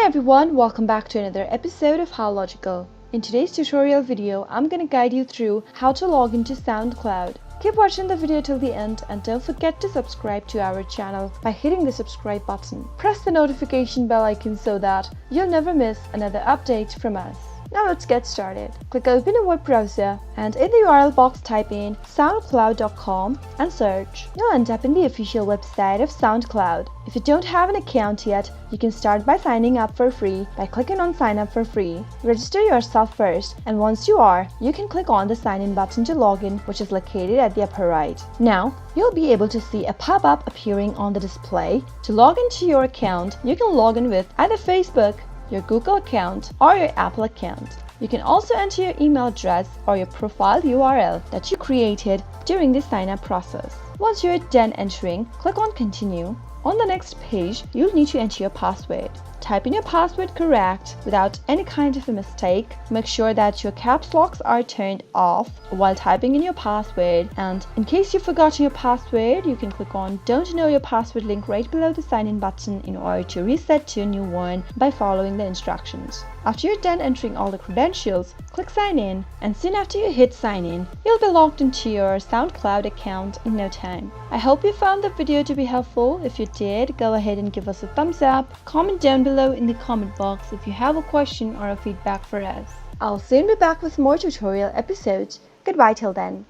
everyone, welcome back to another episode of How Logical. In today's tutorial video, I'm gonna guide you through how to log into SoundCloud. Keep watching the video till the end and don't forget to subscribe to our channel by hitting the subscribe button. Press the notification bell icon so that you'll never miss another update from us. Now let's get started. Click open a web browser and in the URL box type in soundcloud.com and search. You'll end up in the official website of SoundCloud. If you don't have an account yet, you can start by signing up for free by clicking on sign up for free. Register yourself first, and once you are, you can click on the sign in button to log in, which is located at the upper right. Now, you'll be able to see a pop-up appearing on the display. To log into your account, you can log in with either Facebook, your Google account, or your Apple account. You can also enter your email address or your profile URL that you created during the sign-up process. Once you're done entering, click on Continue. On the next page, you'll need to enter your password. Type in your password correct without any kind of a mistake. Make sure that your caps locks are turned off while typing in your password, and in case you've forgotten your password, you can click on Don't Know Your Password link right below the sign in button in order to reset to a new one by following the instructions. After you're done entering all the credentials, click sign in, and soon after you hit sign in, you'll be logged into your SoundCloud account in no time. I hope you found the video to be helpful. If you did, go ahead and give us a thumbs up. Comment down below in the comment box if you have a question or a feedback for us. I'll soon be back with more tutorial episodes. Goodbye till then.